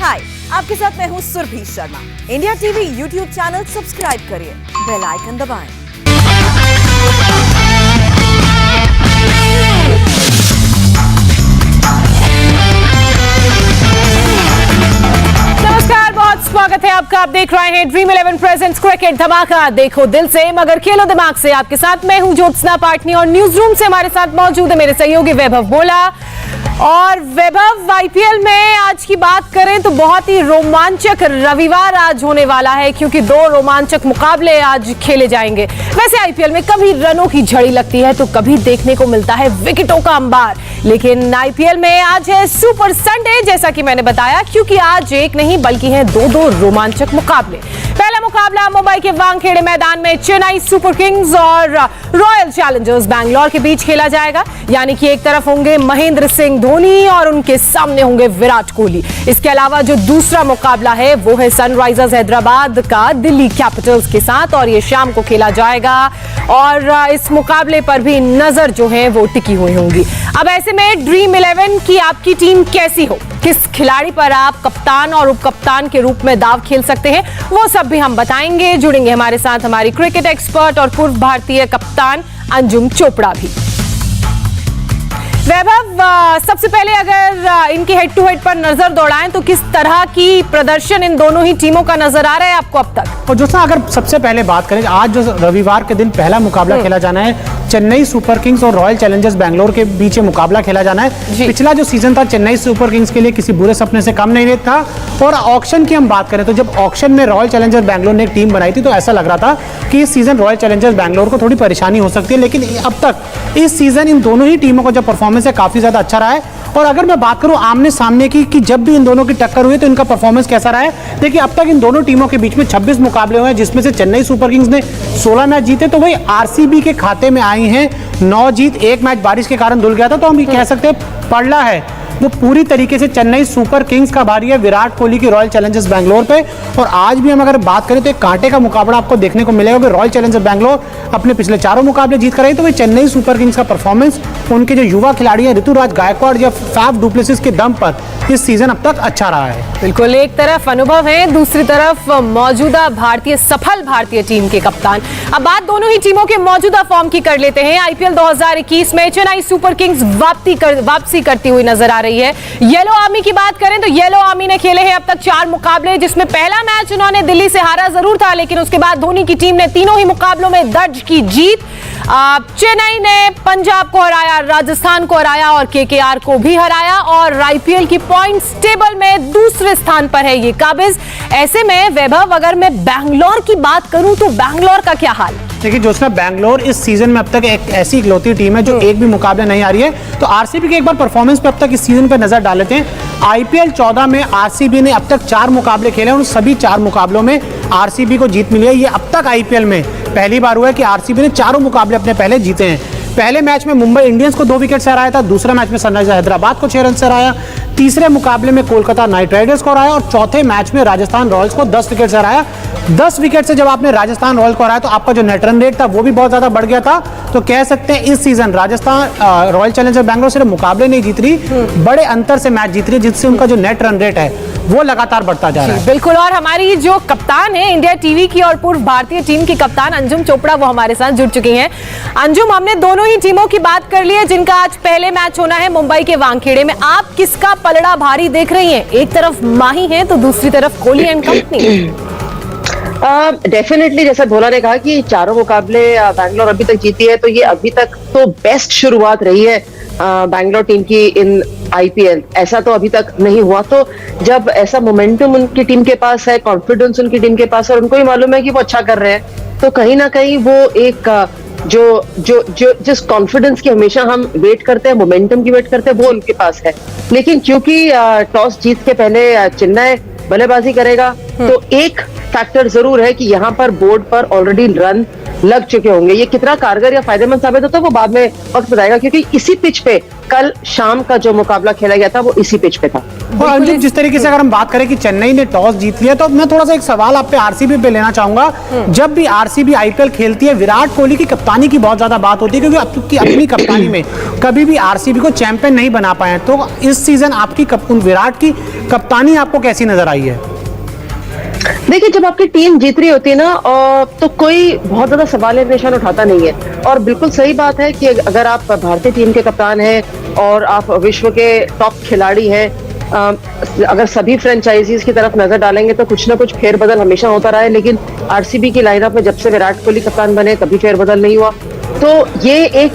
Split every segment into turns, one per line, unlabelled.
हाय, आपके साथ मैं हूँ Surabhi Sharma. India TV YouTube channel subscribe करिए, बेल आइकन दबाएं।
नमस्कार, बहुत स्वागत है आपका। आप देख रहे हैं ड्रीम 11 प्रेजेंट्स क्रिकेट धमाका। देखो दिल से मगर खेलो दिमाग से। आपके साथ मैं हूं ज्योत्सना पाटनी और न्यूज रूम से हमारे साथ मौजूद है मेरे सहयोगी वैभव बोला। और वैभव, आईपीएल में आज की बात करें तो बहुत ही रोमांचक रविवार आज होने वाला है, क्योंकि दो रोमांचक मुकाबले आज खेले जाएंगे। वैसे आईपीएल में कभी रनों की झड़ी लगती है तो कभी देखने को मिलता है विकेटों का अंबार, लेकिन आईपीएल में आज है सुपर संडे, जैसा कि मैंने बताया, क्योंकि आज एक नहीं बल्कि है दो रोमांचक मुकाबले। पहला मुकाबला मुंबई के वानखेड़े मैदान में चेन्नई सुपर किंग्स और रॉयल चैलेंजर्स बैंगलोर के बीच खेला जाएगा। यानी कि एक तरफ होंगे महेंद्र सिंह धोनी और उनके सामने होंगे विराट कोहली। इसके अलावा जो दूसरा मुकाबला है वो है सनराइजर्स हैदराबाद का दिल्ली कैपिटल्स के साथ, और ये शाम को खेला जाएगा। और इस मुकाबले पर भी नजर जो है वो टिकी हुई होंगी। अब ऐसे में ड्रीम 11 की आपकी टीम कैसी हो, किस खिलाड़ी पर आप कप्तान और उप कप्तान के रूप में दाव खेल सकते हैं, वो सब भी हम बताएंगे। जुड़ेंगे हमारे साथ हमारी क्रिकेट एक्सपर्ट और पूर्व भारतीय कप्तान अंजुम चोपड़ा भी। वैभव, सबसे पहले अगर इनके हेड टू हेड पर नजर दौड़ाएं तो किस तरह की प्रदर्शन इन दोनों ही टीमों का नजर आ रहा है आपको अब तक?
और जो अगर सबसे पहले बात करें, आज जो रविवार के दिन पहला मुकाबला खेला जाना है, चेन्नई सुपर किंग्स और रॉयल चैलेंजर्स बैंगलोर के बीच मुकाबला खेला जाना है। पिछला जो सीजन था चेन्नई सुपर किंग्स के लिए किसी बुरे सपने से कम नहीं था। और ऑक्शन की हम बात करें तो जब ऑक्शन में रॉयल चैलेंजर्स बैंगलोर ने एक टीम बनाई थी तो ऐसा लग रहा था कि इस सीजन रॉयल चैलेंजर्स बैंगलोर को थोड़ी परेशानी हो सकती है, लेकिन अब तक इस सीजन इन दोनों ही टीमों का जो परफॉर्मेंस है काफी ज्यादा अच्छा रहा है। और अगर मैं बात करूं आमने सामने की कि जब भी इन दोनों की टक्कर हुई तो इनका परफॉर्मेंस कैसा रहा है, देखिए अब तक इन दोनों टीमों के बीच में 26 मुकाबले हुए हैं, जिसमें से चेन्नई सुपर किंग्स ने 16 मैच जीते, तो वही आरसीबी के खाते में आई हैं 9 जीत। एक मैच बारिश के कारण धुल गया था, तो हम ये कह सकते हैं पड़ला है वो पूरी तरीके से चेन्नई सुपर किंग्स का भारी है विराट कोहली की रॉयल चैलेंजर्स बैंगलोर पे। और आज भी हम अगर बात करें तो एक कांटे का मुकाबला आपको देखने को मिलेगा कि रॉयल चैलेंजर्स बैंगलोर अपने पिछले चारों मुकाबले जीत कर आई, तो वही चेन्नई सुपर किंग्स का परफॉर्मेंस, उनके जो युवा खिलाड़ी हैं ऋतुराज गायकवाड़ या फैफ डुप्लेसिस के दम पर इस सीजन अब तक अच्छा रहा है।
बिल्कुल, एक तरफ अनुभव है, दूसरी तरफ मौजूदा सफल भारतीय टीम के कप्तान। अब बात दोनों ही टीमों के मौजूदा फॉर्म की कर लेते हैं। आईपीएल 2021 में चेन्नई सुपर किंग्स वापसी करती हुई नजर आ रही है। येलो आर्मी की बात करें तो येलो आर्मी ने खेले हैं अब तक 4 मुकाबले, जिसमें पहला मैच उन्होंने दिल्ली से हारा जरूर था, लेकिन उसके बाद धोनी की टीम ने तीनों ही मुकाबलों में दर्ज की जीत। चेन्नई ने पंजाब को हराया, राजस्थान को हराया और केकेआर को भी हराया, और आईपीएल की पॉइंट्स टेबल में दूसरे स्थान पर है ये काबिज। ऐसे में वैभव, अगर मैं बैंगलोर की बात करूं तो बैंगलोर का क्या हाल?
देखिए जोत्सना, बैंगलोर इस सीजन में अब तक एक ऐसी इकलौती टीम है जो एक भी मुकाबला नहीं आ रही है। तो आरसीबी के एक बार परफॉर्मेंस पे अब तक इस सीजन पे नजर डाल लेते हैं। आईपीएल 14 में आरसीबी ने अब तक 4 मुकाबले खेले हैं, उन सभी 4 मुकाबलों में आरसीबी को जीत मिली है। ये अब तक आईपीएल में पहली बार हुआ है कि आरसीबी ने चारों मुकाबले अपने पहले जीते हैं। पहले मैच में मुंबई इंडियंस को 2 विकेट से हराया था, दूसरे मैच में सनराइजर्स हैदराबाद को 6 रन से हराया, तीसरे मुकाबले में कोलकाता नाइट राइडर्स को हराया, और चौथे मैच में राजस्थान रॉयल्स को 10 विकेट से हराया। 10 विकेट से जब आपने राजस्थान रॉयल्स को हराया तो आपका जो नेट रन रेट था वो भी बहुत ज्यादा बढ़ गया था। तो कह सकते हैं इस season Rajasthan royal challenger Bangalore सिर्फ मुकाबले नहीं जीत रही, बड़े अंतर से मैच जीत रही है, जिससे उनका जो नेट रन रेट है वो लगातार बढ़ता जा रहा है।
बिल्कुल, और हमारी जो कप्तान है इंडिया टीवी की और पूर्व भारतीय टीम की कप्तान अंजुम चोपड़ा, वो हमारे साथ जुड़ चुकी हैं। अंजुम, हमने दोनों ही टीमों की बात कर ली है जिनका आज पहले मैच होना है मुंबई के वानखेड़े में। आप किसका पलड़ा भारी देख रही हैं? एक तरफ माही है तो दूसरी तरफ कोहली एंड कंपनी।
डेफिनेटली, जैसा भोला ने कहा कि चारों मुकाबले बैंगलोर अभी तक जीती है, तो ये अभी तक तो बेस्ट शुरुआत रही है बैंगलोर टीम की इन आईपीएल। ऐसा तो अभी तक नहीं हुआ। तो जब ऐसा मोमेंटम उनकी टीम के पास है, कॉन्फिडेंस उनकी टीम के पास है, और उनको ही मालूम है कि वो अच्छा कर रहे हैं, तो कहीं ना कहीं वो एक जिस कॉन्फिडेंस की हमेशा हम वेट करते हैं, मोमेंटम की वेट करते हैं, वो उनके पास है। लेकिन क्योंकि टॉस जीत के पहले चेन्नई बल्लेबाजी करेगा, तो एक फैक्टर जरूर है कि यहाँ पर बोर्ड पर ऑलरेडी रन लग चुके होंगे। ये कितना कारगर या फायदेमंद साबित होता है वो बाद में वक्त बताएगा, क्योंकि इसी पिच पे कल शाम का जो मुकाबला खेला गया था वो इसी पिच पे था।
और अंजुम, जिस तरीके से अगर हम बात करें कि चेन्नई ने टॉस जीत लिया, तो मैं थोड़ा सा एक सवाल आप पे आरसीबी पे लेना चाहूंगा। जब भी आरसीबी आईपीएल खेलती है, विराट कोहली की कप्तानी की बहुत ज्यादा बात होती है, क्योंकि अपनी कप्तानी में कभी भी आरसीबी को चैंपियन नहीं बना पाए। तो इस सीजन आपकी विराट की कप्तानी आपको कैसी नजर आई है?
देखिए, जब आपकी टीम जीत रही होती है ना, तो कोई बहुत ज्यादा सवाल निशान उठाता नहीं है। और बिल्कुल सही बात है कि अगर आप भारतीय टीम के कप्तान हैं और आप विश्व के टॉप खिलाड़ी हैं, अगर सभी फ्रेंचाइजीज की तरफ नजर डालेंगे तो कुछ ना कुछ फेरबदल हमेशा होता रहा है। लेकिन आरसीबी की लाइनअप में जब से विराट कोहली कप्तान बने कभी फेरबदल नहीं हुआ। तो ये एक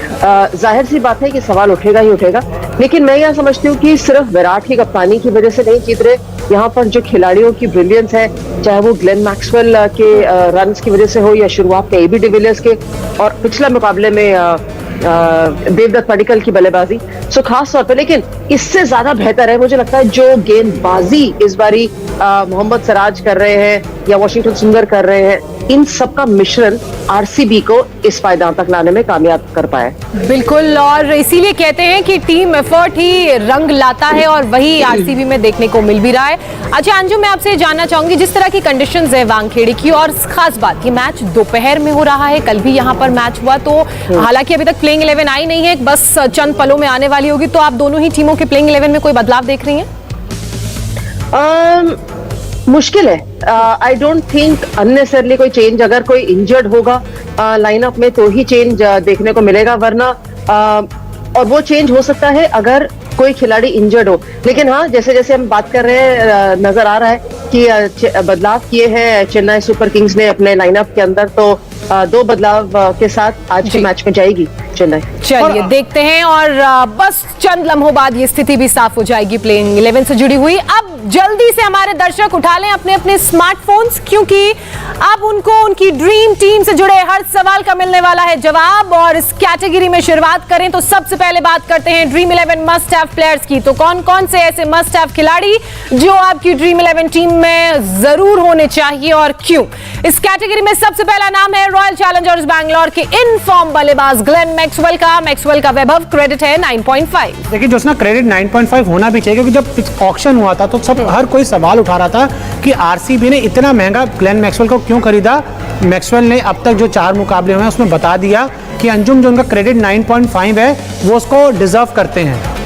जाहिर सी बात है कि सवाल उठेगा ही उठेगा। लेकिन मैं यह समझती हूँ कि सिर्फ विराट की कप्तानी की वजह से नहीं जीत रहे, यहाँ पर जो खिलाड़ियों की ब्रिलियंस है, चाहे वो ग्लेन मैक्सवेल के रन्स की वजह से हो या शुरुआत के एबी डिविलियर्स के, और पिछले मुकाबले में देवदत्त पडिक्कल की बल्लेबाजी, सो खास तौर पे। लेकिन इससे ज्यादा बेहतर है मुझे लगता है जो गेंदबाजी इस बारी मोहम्मद सिराज कर रहे हैं या वाशिंगटन सुंदर कर रहे हैं, इन सब का मिश्रण आरसीबी को इस पायदान तक लाने में कामयाब कर पाए।
बिल्कुल, और इसीलिए कहते हैं कि टीम एफर्ट ही रंग लाता है, और वही आरसीबी में देखने को मिल भी रहा है। अच्छा अंजुम, मैं आपसे जानना चाहूंगी, जिस तरह की कंडीशंस है वानखेड़े की, और खास बात ये मैच दोपहर में हो रहा है, कल भी यहाँ पर मैच हुआ, तो हालांकि अभी तक प्लेइंग 11 आई नहीं है, बस चंद पलों में आने वाली होगी, तो आप दोनों ही टीमों के प्लेइंग 11 में कोई बदलाव देख रही हैं?
मुश्किल है। आई डोंट थिंक अननेसेसरली कोई चेंज, अगर कोई इंजर्ड होगा लाइनअप में तो ही चेंज देखने को मिलेगा, वरना और वो चेंज हो सकता है अगर कोई खिलाड़ी इंजर्ड हो। लेकिन हाँ, जैसे जैसे हम बात कर रहे हैं, नजर आ रहा है कि बदलाव किए हैं चेन्नई सुपर किंग्स ने अपने लाइनअप के अंदर, तो 2 बदलाव के साथ आज के मैच में जाएगी चेन्नई।
चलिए देखते हैं, और बस चंद लम्हों बाद ये स्थिति भी साफ हो जाएगी प्लेइंग 11 से जुड़ी हुई। अब जल्दी से हमारे दर्शक उठा लें अपने अपने स्मार्टफोन्स, क्योंकि अब उनको उनकी ड्रीम टीम से जुड़े हर सवाल का मिलने वाला है जवाब। और इस कैटेगरी में शुरुआत करें तो सबसे पहले बात करते हैं ड्रीम 11 मस्ट हैव प्लेयर्स की। तो कौन कौन से ऐसे मस्ट हैव खिलाड़ी जो आपकी ड्रीम 11 टीम में जरूर होने चाहिए और क्यों? इस कैटेगरी में सबसे पहला नाम है रॉयल चैलेंजर्स बैंगलोर के इन फॉर्म बल्लेबाज ग्लेन मैक्सवेल का वैभव क्रेडिट है 9.5।
देखिए जोशना, क्रेडिट 9.5 होना भी चाहिए, क्योंकि जब ऑक्शन हुआ था तो हर कोई सवाल उठा रहा था कि आरसीबी ने इतना महंगा ग्लेन मैक्सवेल को क्यों खरीदा। मैक्सवेल ने अब तक जो 4 मुकाबले हुए हैं उसमें बता दिया कि अंजुम जो उनका क्रेडिट 9.5 है वो उसको डिजर्व करते हैं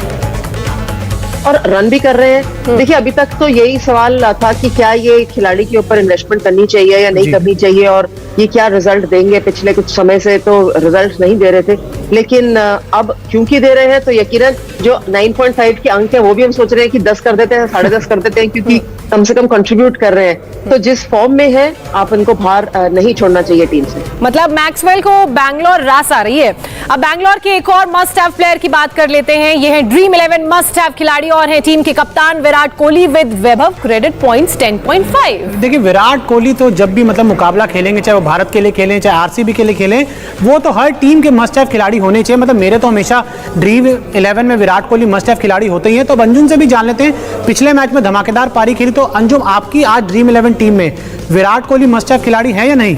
और रन भी कर रहे हैं। देखिए, अभी तक तो यही सवाल था कि क्या ये खिलाड़ी के ऊपर इन्वेस्टमेंट करनी चाहिए या नहीं करनी चाहिए, और ये क्या रिजल्ट देंगे। पिछले कुछ समय से तो रिजल्ट नहीं दे रहे थे, लेकिन अब क्योंकि दे रहे हैं तो यकीनन जो 9.5 के अंक है वो भी हम सोच रहे हैं कि 10 कर देते हैं, 10.5 कर देते हैं, क्योंकि कम से कम कंट्रीब्यूट कर रहे हैं। तो जिस फॉर्म में है आप इनको बाहर नहीं छोड़ना चाहिए टीम से।
मतलब मैक्सवेल को बैंगलोर रास आ रही है। अब बैंगलोर के एक और मस्ट हैव प्लेयर की बात कर लेते हैं। ये है ड्रीम 11 मस्ट हैव खिलाड़ी और है टीम के कप्तान Virat Kohli with Vaibhav credit points 10.5।
देखिए, विराट कोहली तो जब भी मतलब मुकाबला खेलेंगे, चाहे वो भारत के लिए खेलें चाहे आरसीबी के लिए खेलें, वो तो हर टीम के मस्ट हैव खिलाड़ी होने चाहिए। मतलब मेरे तो हमेशा ड्रीम 11 में विराट कोहली मस्ट हैव खिलाड़ी होते ही हैं। तो अंजुम से भी जान लेते हैं, पिछले मैच में धमाकेदार पारी खेली, तो अंजुम आपकी आज ड्रीम 11 टीम में विराट कोहली मस्ट हैव खिलाड़ी है या नहीं?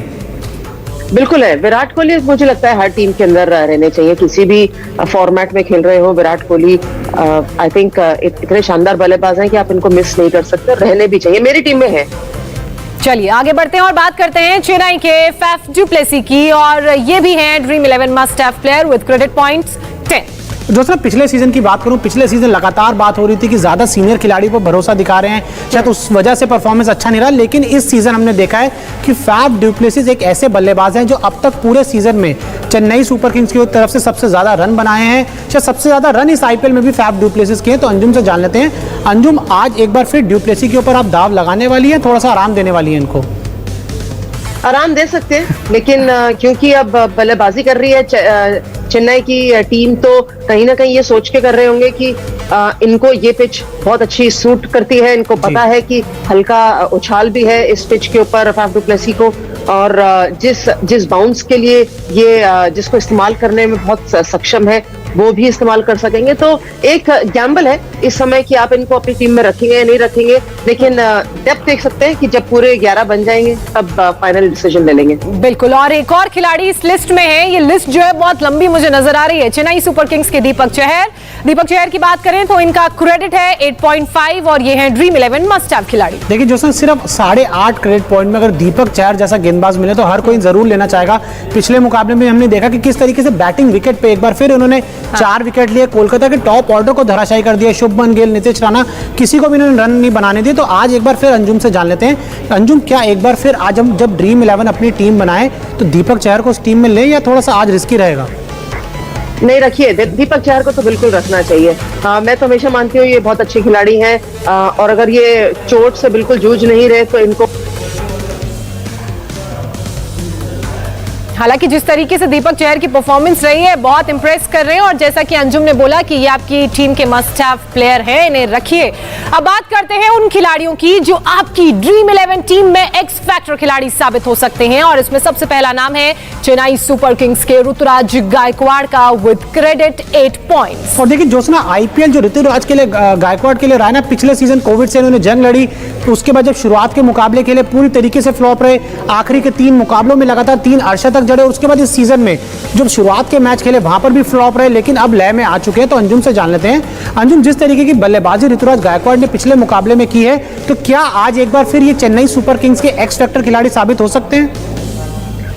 बिल्कुल है। विराट कोहली मुझे लगता है हर टीम के अंदर रहने चाहिए, किसी भी फॉर्मेट में खेल रहे हो। विराट कोहली आई थिंक इतने शानदार बल्लेबाज हैं कि आप इनको मिस नहीं कर सकते, रहने भी चाहिए। मेरी टीम में है।
चलिए आगे बढ़ते हैं और बात करते हैं चेन्नई के फैफ डु प्लेसी की, और ये भी हैं dream 11 must have player with credit points 10।
दोस्तों, पिछले सीजन की बात करूं, पिछले सीजन लगातार बात हो रही थी कि ज्यादा सीनियर खिलाड़ी पर भरोसा दिखा रहे हैं, शायद उस वजह से परफॉर्मेंस अच्छा नहीं रहा। लेकिन इस सीजन हमने देखा है कि फैफ डु प्लेसिस एक ऐसे बल्लेबाज हैं जो अब तक पूरे सीजन में चेन्नई सुपर किंग्स की तरफ से सबसे ज्यादा रन बनाए हैं। शायद सबसे ज्यादा रन इस आईपीएल में भी फैफ डु प्लेसिस के हैं। तो अंजुम से जान लेते हैं, अंजुम आज एक बार फिर डु प्लेसी के ऊपर आप दाव लगाने वाली है, थोड़ा सा आराम देने वाली है इनको?
आराम दे सकते हैं, लेकिन क्योंकि अब बल्लेबाजी कर रही है चेन्नई की टीम, तो कहीं ना कहीं ये सोच के कर रहे होंगे कि इनको ये पिच बहुत अच्छी सूट करती है। इनको पता है कि हल्का उछाल भी है इस पिच के ऊपर फैफ डु प्लेसी को, और जिस बाउंस के लिए ये जिसको इस्तेमाल करने में बहुत सक्षम है वो भी इस्तेमाल कर सकेंगे। तो एक गैम्बल है, इस समय कि आप इनको अपनी टीम में रखेंगे या नहीं रखेंगे, लेकिन डेप्थ देख सकते हैं कि जब पूरे 11 बन जाएंगे तब फाइनल डिसीजन ले लेंगे।
बिल्कुल। और एक और खिलाड़ी इस लिस्ट में है, ये लिस्ट जो है बहुत लंबी मुझे नजर आ रही है, चेन्नई सुपर किंग्स के दीपक चहर। दीपक चहर की बात करें तो इनका क्रेडिट है 8.5 और ये है ड्रीम 11 मस्ट हैव खिलाड़ी।
देखिए जो सिर्फ 8.5 क्रेडिट पॉइंट में अगर दीपक चहर जैसा गेंदबाज मिले तो हर कोई जरूर लेना चाहेगा। पिछले मुकाबले में हमने देखा कि किस तरीके से बैटिंग विकेट पे एक बार फिर उन्होंने 4 विकेट लिए, कोलकाता के टॉप ऑर्डर को धराशायी कर दिया। शुभमन गिल, नीतीश राणा, किसी को भी इन्होंने रन नहीं बनाने दिए। तो आज एक बार फिर अंजुम से जान लेते हैं, अंजुम क्या एक बार फिर आज हम जब ड्रीम 11 अपनी टीम बनाए तो दीपक चहर को उस टीम में ले या थोड़ा सा आज रिस्की रहेगा?
नहीं, रखिए, दीपक चहर को तो बिल्कुल रखना चाहिए। मैं तो हमेशा मानती हूँ ये बहुत अच्छे खिलाड़ी हैं, और अगर ये चोट से बिल्कुल जूझ नहीं रहे तो इनको,
हालांकि जिस तरीके से दीपक चहर की परफॉर्मेंस रही है बहुत इंप्रेस कर रहे हैं, और जैसा कि अंजुम ने बोला कि ये आपकी टीम के मस्ट हैव प्लेयर हैं, इन्हें रखिए। अब बात करते हैं उन खिलाड़ियों की जो आपकी ड्रीम 11 टीम में एक्स फैक्टर खिलाड़ी साबित हो सकते हैं, और इसमें सबसे पहला नाम है चेन्नई सुपर किंग्स के ऋतुराज गायकवाड़ का विद क्रेडिट 8 पॉइंट्स।
और देखिए जोशना, आईपीएल जो ऋतुराज के लिए गायकवाड़ के लिए रहा है ना, पिछले सीजन कोविड से इन्होंने जंग लड़ी, उसके बाद जब शुरुआत के मुकाबले के लिए पूरी तरीके से फ्लॉप रहे, आखिरी के 3 मुकाबलों में लगातार 3 अर्शा तक जड़े, और उसके बाद इस सीजन में जब शुरुआत के मैच खेले वहां पर भी फ्लॉप रहे, लेकिन अब लय में आ चुके हैं। तो अंजुम से जान लेते हैं, अंजुम जिस तरीके की बल्लेबाजी ऋतुराज गायकवाड़ ने पिछले मुकाबले में की है, तो क्या आज एक बार फिर ये चेन्नई सुपर किंग्स के एक्स फैक्टर खिलाड़ी साबित हो सकते हैं?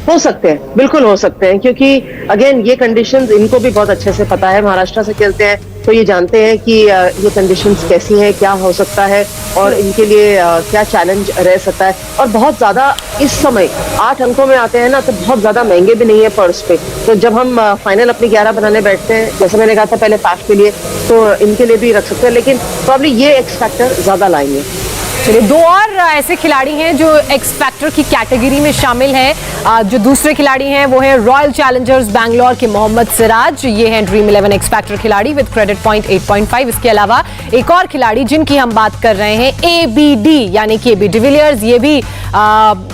हो सकते हैं, बिल्कुल हो सकते हैं, क्योंकि अगेन ये कंडीशंस इनको भी बहुत अच्छे से पता है। महाराष्ट्र से खेलते हैं तो ये जानते हैं कि ये कंडीशंस कैसी हैं, क्या हो सकता है और इनके लिए क्या चैलेंज रह सकता है। और बहुत ज्यादा इस समय 8 अंकों में आते हैं ना, तो बहुत ज्यादा महंगे भी नहीं है पर्स पे। तो जब हम फाइनल अपनी 11 बनाने बैठते हैं, जैसे मैंने कहा था पहले पैफ के लिए, तो इनके लिए भी रख सकते हैं, लेकिन प्रॉब्ली ये एक्स फैक्टर ज्यादा लाएंगे।
चलिए, 2 और ऐसे खिलाड़ी हैं जो एक्स फैक्टर की कैटेगरी में शामिल हैं। जो दूसरे खिलाड़ी हैं वो है रॉयल चैलेंजर्स बैंगलोर के मोहम्मद सिराज, ये हैं ड्रीम 11 एक्स फैक्टर खिलाड़ी विद क्रेडिट पॉइंट 8.5। इसके अलावा एक और खिलाड़ी जिनकी हम बात कर रहे हैं ABD यानी कि AB डिविलियर्स, ये भी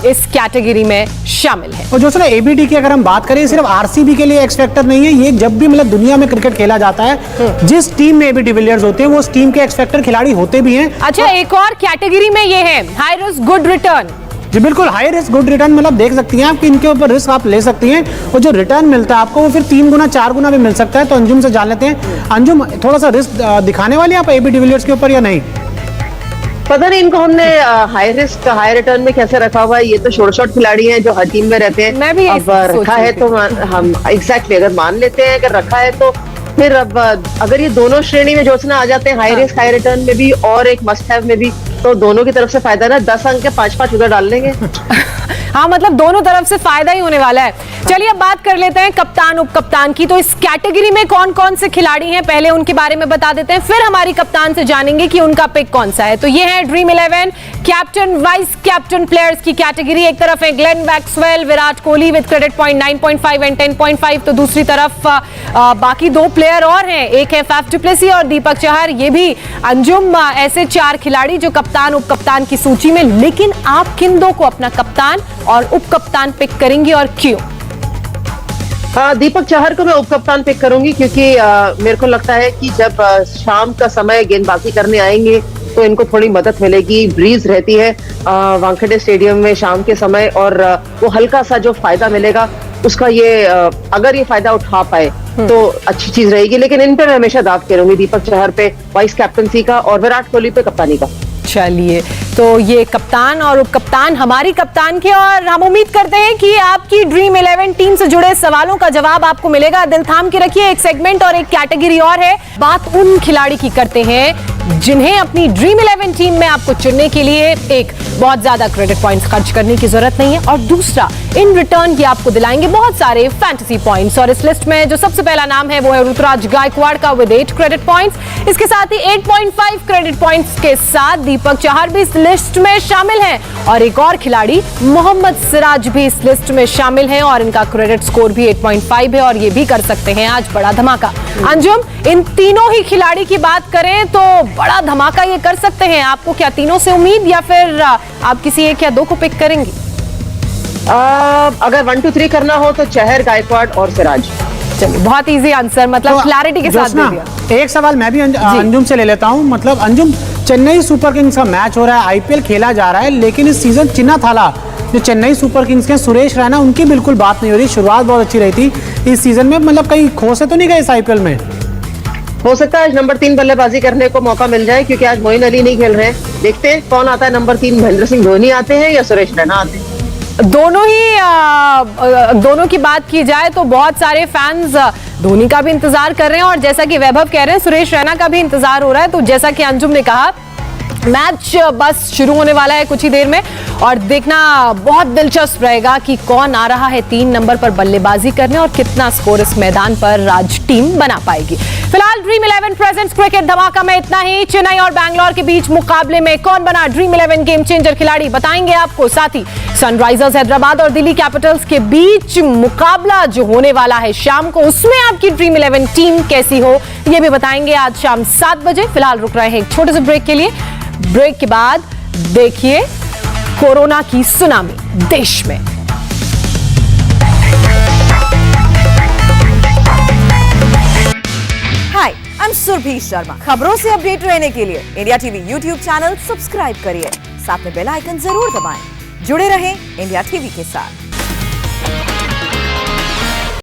इस कैटेगरी में शामिल है।
और जो सर ABD की अगर हम बात करें, सिर्फ RCB के लिए एक्स फैक्टर नहीं है, ये जब भी मतलब दुनिया में क्रिकेट खेला जाता है, जिस टीम में AB डिविलियर्स होते हैं वो उस टीम के एक्स फैक्टर खिलाड़ी होते भी हैं।
अच्छा, एक और कैटेगरी में ये है हाई रिस्क गुड रिटर्न।
जी बिल्कुल, हाई रिस्क गुड रिटर्न, मतलब देख सकती हैं आप कि इनके ऊपर रिस्क आप ले सकती हैं और जो रिटर्न मिलता है आपको वो फिर 3 गुना 4 गुना भी मिल सकता है। तो अंजुम से जान लेते हैं, अंजुम थोड़ा सा रिस्क दिखाने वाली आप AB डिविलियर्स के ऊपर या नहीं?
पता नहीं इनको हमने हाई रिस्क हाई रिटर्न में कैसे रखा हुआ है। ये तो शॉर्ट शॉट खिलाड़ी हैं जो हर टीम में रहते हैं।
मैं भी
अब रखा है तो हम एग्जैक्टली अगर मान लेते हैं, अगर रखा है तो फिर अब अगर ये दोनों श्रेणी में जोशना आ जाते हैं, हाई रिस्क हाई रिटर्न में भी और एक मस्ट हैव में भी, तो दोनों की तरफ से फायदा ना। 10 अंक के 5-5 उधर डाल लेंगे।
हाँ, मतलब दोनों तरफ से फायदा ही होने वाला है। चलिए अब बात कर लेते हैं कप्तान उप कप्तान की। तो इस कैटेगरी में कौन कौन से खिलाड़ी हैं पहले उनके बारे में बता देते हैं, फिर हमारी कप्तान से जानेंगे कि उनका पिक कौन सा है। तो ये है dream 11 captain vice captain players की कैटेगरी। एक तरफ है Glenn Maxwell, Virat Kohli with credit point 9.5 and 10.5। तो दूसरी तरफ बाकी 2 प्लेयर और हैं, एक है फैफ डु प्लेसी और दीपक चहर। ये भी अंजुम ऐसे 4 खिलाड़ी जो कप्तान उप कप्तान की सूची में। लेकिन आप किन 2 को अपना कप्तान और उप कप्तान पिक करेंगे और क्यों?
दीपक चहर को मैं उप कप्तान पिक करूंगी, क्योंकि मेरे को लगता है कि जब शाम का समय गेंदबाजी करने आएंगे तो इनको थोड़ी मदद मिलेगी। ब्रीज रहती है वानखेड़े स्टेडियम में शाम के समय, और वो हल्का सा जो फायदा मिलेगा उसका ये अगर ये फायदा उठा पाए तो अच्छी चीज रहेगी। लेकिन इन पे मैं हमेशा दाव करूंगी, दीपक चहर पे वाइस कैप्टनसी का और विराट कोहली पे कप्तानी का।
चलिए, तो ये कप्तान और उप कप्तान हमारी कप्तान के, और हम उम्मीद करते हैं कि आपकी ड्रीम 11 टीम से जुड़े सवालों का जवाब आपको मिलेगा। दिल थाम के रखिए, एक सेगमेंट और एक कैटेगरी और है। बात उन खिलाड़ी की करते हैं जिन्हें अपनी ड्रीम 11 टीम में आपको चुनने के लिए एक बहुत ज्यादा क्रेडिट पॉइंट्स खर्च करने की जरूरत नहीं है, और दूसरा इन रिटर्न ये आपको दिलाएंगे बहुत सारे फैंटेसी पॉइंट्स। और इस लिस्ट में जो सबसे पहला नाम है वो है ऋतुराज गायकवाड़ का विद 8 क्रेडिट पॉइंट्स। इसके साथ ही 8.5 क्रेडिट पॉइंट्स के साथ दीपक चहर भी इस लिस्ट में शामिल हैं, और एक और खिलाड़ी मोहम्मद सिराज भी इस लिस्ट में शामिल हैं, और इनका क्रेडिट स्कोर भी 8.5 है, और ये भी कर सकते हैं आज बड़ा धमाका। अंजुम, इन तीनों ही खिलाड़ी की बात करें तो बड़ा धमाका ये कर सकते हैं। आपको क्या तीनों से उम्मीद, या फिर आप किसी एक या 2 को पिक करेंगे?
अगर 1 2 3 करना हो तो चहर, गायकवाड़ और सिराज।
चलिए, बहुत इजी आंसर, मतलब क्लैरिटी के साथ दे
ज्योत्सना,
दिया।
एक सवाल मैं भी अंजुम से ले लेता हूं। मतलब अंजुम, चेन्नई सुपर किंग्स का मैच हो रहा है, आईपीएल खेला जा रहा है, लेकिन इस सीजन चिन्ना थाला जो चेन्नई सुपर किंग्स के सुरेश रैना, उनकी बिल्कुल बात नहीं हो रही। शुरुआत बहुत अच्छी रही थी इस सीजन में, मतलब कहीं खो से तो नहीं गए इस आईपीएल में?
हो सकता है आज नंबर 3 बल्लेबाजी करने को मौका मिल जाए, क्योंकि आज मोइन अली नहीं खेल रहे हैं। देखते हैं कौन आता है नंबर 3, महेंद्र सिंह धोनी आते हैं या सुरेश रैना आते हैं।
दोनों की बात की जाए तो बहुत सारे फैंस धोनी का भी इंतजार कर रहे हैं, और जैसा कि वैभव कह रहे हैं सुरेश रैना का भी इंतजार हो रहा है। तो जैसा कि अंजुम ने कहा, मैच बस शुरू होने वाला है कुछ ही देर में, और देखना बहुत दिलचस्प रहेगा कि कौन आ रहा है 3 नंबर पर बल्लेबाजी करने और कितना स्कोर इस मैदान पर राज टीम बना पाएगी। फिलहाल ड्रीम 11 प्रेजेंट्स क्रिकेट धमाका में इतना ही। चेन्नई और बैंगलोर के बीच मुकाबले में कौन बना ड्रीम 11 गेम चेंजर खिलाड़ी, बताएंगे आपको। साथ ही सनराइजर्स हैदराबाद और दिल्ली कैपिटल्स के बीच मुकाबला जो होने वाला है शाम को, उसमें आपकी ड्रीम 11 टीम कैसी हो, यह भी बताएंगे आज शाम 7 बजे। फिलहाल रुक रहे हैं एक छोटे से ब्रेक के लिए। ब्रेक के बाद देखिए कोरोना की सुनामी देश में।
हाय, आई एम सुरभि शर्मा। खबरों से अपडेट रहने के लिए India TV YouTube channel subscribe करिए, साथ में बेल आइकन जरूर दबाएं। जुड़े रहें इंडिया टीवी के साथ।